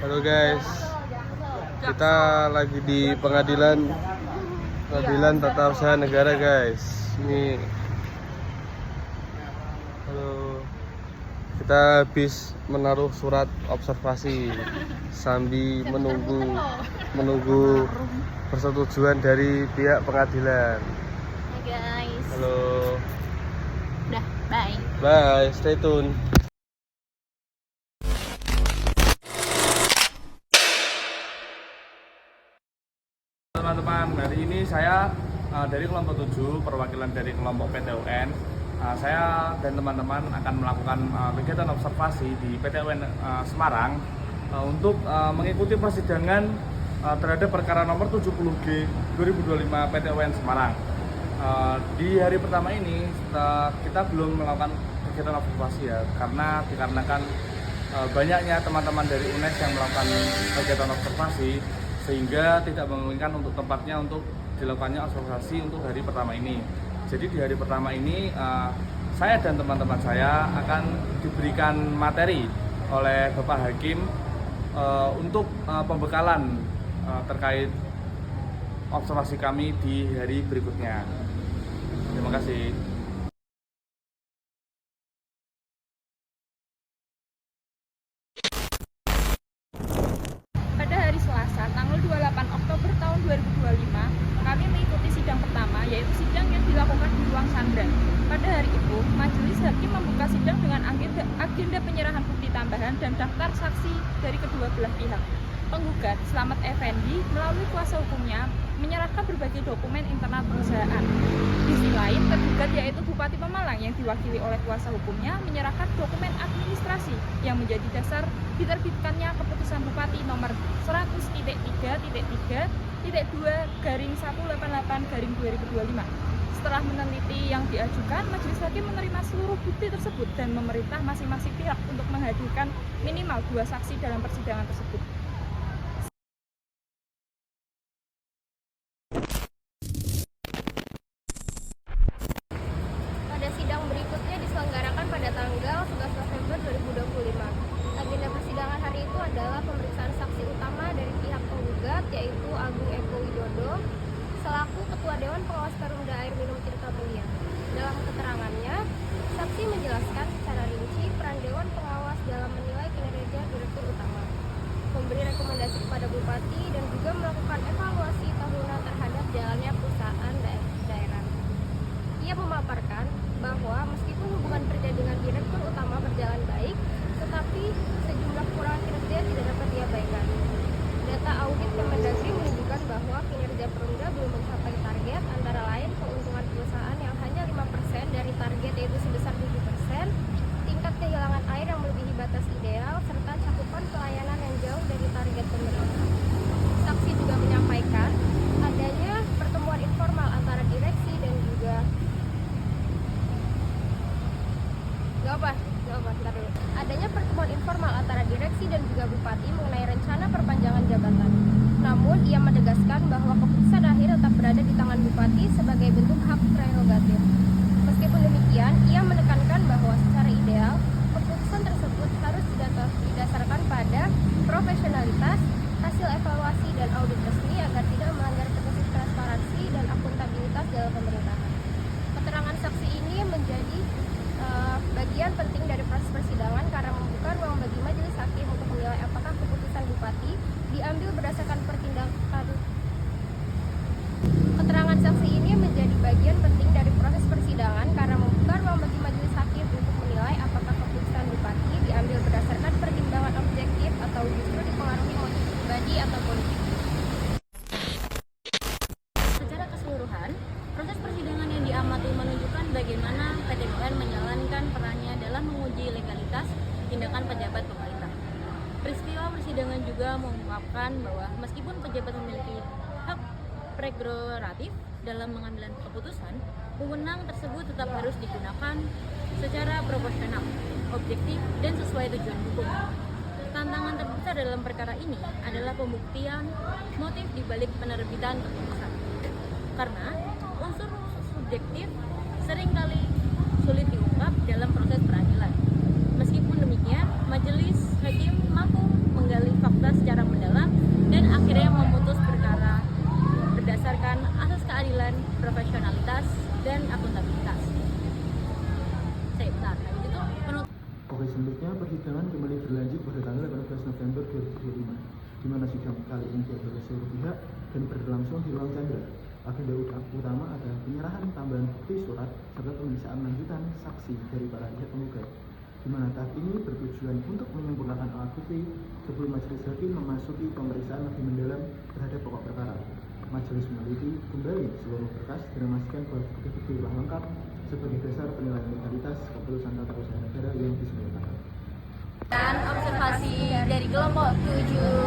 Halo guys, kita lagi di pengadilan tata usaha negara guys. Ini, halo, kita habis menaruh surat observasi sambil menunggu persetujuan dari pihak pengadilan. Hai guys. Halo. Udah, bye. Bye, stay tune. Teman-teman, hari ini saya dari kelompok 7, perwakilan dari kelompok PTUN. Saya dan teman-teman akan melakukan kegiatan observasi di PTUN Semarang untuk mengikuti persidangan terhadap perkara nomor 70G 2025 PTUN Semarang. Di hari pertama ini kita belum melakukan kegiatan observasi ya, dikarenakan banyaknya teman-teman dari UNES yang melakukan kegiatan observasi, sehingga tidak memungkinkan untuk tempatnya untuk dilakukannya observasi untuk hari pertama ini. Jadi di hari pertama ini saya dan teman-teman saya akan diberikan materi oleh Bapak Hakim untuk pembekalan terkait observasi kami di hari berikutnya. Terima kasih. Pada hari Selasa, tanggal 28 Oktober tahun 2025, kami mengikuti sidang pertama, yaitu sidang yang dilakukan di ruang Sandra. Pada hari itu, majelis hakim membuka sidang dengan agenda penyerahan bukti tambahan dan daftar saksi dari kedua belah pihak. Penggugat, Slamet Effendi, melalui kuasa hukumnya, menyerahkan berbagai dokumen internal perusahaan. Di sisi lain, tergugat yaitu Bupati Pemalang yang diwakili oleh kuasa hukumnya menyerahkan dokumen administrasi yang menjadi dasar diterbitkannya keputusan Bupati nomor 100.3.3.2/188/2025. Setelah meneliti yang diajukan, majelis hakim menerima seluruh bukti tersebut dan memerintah masing-masing pihak untuk menghadirkan minimal 2 saksi dalam persidangan tersebut. Pada sidang berikutnya diselenggarakan pada tanggal 11 November 2025. Agenda persidangan hari itu adalah pemeriksaan saksi utama dari pihak penggugat, yaitu Agung Eko Widodo selaku Ketua Dewan Pengawas Perumda Air Minum Tirta Mulia. Dalam keterangannya, saksi menjelaskan secara rinci peran Dewan Pengawas dalam menilai kinerja Direktur Utama, memberi rekomendasi kepada Bupati, dan juga melakukan evaluasi tahunan terhadap jalannya perusahaan daerah. Ia memaparkan bahwa meskipun hubungan kerja dengan Direktur Utama berjalan baik, tetapi sejumlah kekurangan kinerja tidak dapat diabaikan. Data audit Kemendagri menunjukkan bahwa kinerja Perumda belum mencapai target, antara lain keuntungan perusahaan yang hanya 5% dari target, yaitu sebesar 7%, tingkat kehilangan air yang melebihi batas ideal, serta cakupan pelayanan yang jauh dari target pemerintah. Saksi juga menyampaikan adanya pertemuan informal antara direksi dan juga adanya pertemuan informal antara direksi dan juga Bupati mengenai rencana perpanjangan jabatan. Namun, ia menegaskan bahwa keputusan akhir tetap berada di tangan Bupati sebagai bentuk hak prerogatif. Meskipun demikian, ia menekankan bahwa secara ideal, keputusan tersebut harus didasarkan pada profesionalitas, hasil evaluasi dan audit resmi agar tidak melanggar prinsip transparansi dan akuntabilitas dalam pemerintahan. Keterangan saksi ini menjadi bagian penting dari proses persidangan karena membuka ruang bagi majelis hakim untuk menilai apakah keputusan Bupati diambil berdasarkan pertindakan. Keterangan saksi ini menjadi bagian penting dari proses persidangan karena membuka ruang bagi majelis hakim untuk menilai apakah keputusan Bupati diambil berdasarkan pertimbangan objektif atau justru dipengaruhi motif pribadi atau politik. Secara keseluruhan, proses persidangan yang diamati menunjukkan bagaimana PTUN menjalankan perannya dalam menguji legalitas tindakan pejabat pemerintah. Peristiwa persidangan juga mengungkapkan bahwa meskipun pejabat memiliki hak prerogatif dalam mengambil keputusan, wewenang tersebut tetap harus digunakan secara proporsional, objektif, dan sesuai tujuan hukum. Tantangan terbesar dalam perkara ini adalah pembuktian motif dibalik penerbitan keputusan. Karena unsur subjektif seringkali sulit diungkap dalam proses peradilan. Meskipun demikian, majelis hakim mampu menggali fakta di mana sidang kali ini diadakan seluruh pihak dan berlangsung di ruang Chandra. Agenda utama adalah penyerahan tambahan bukti surat serta pemeriksaan lanjutan saksi dari para pihak penggugat, di mana tahap ini bertujuan untuk menyempurnakan alat bukti sebelum majelis hakim memasuki pemeriksaan lebih mendalam terhadap pokok perkara. Majelis meneliti kembali seluruh berkas dan memastikan bahwa bukti-bukti telah lengkap sebagai dasar penilaian legalitas keputusan tata usaha negara yang diselenggarakan. Dan observasi dari kelompok 7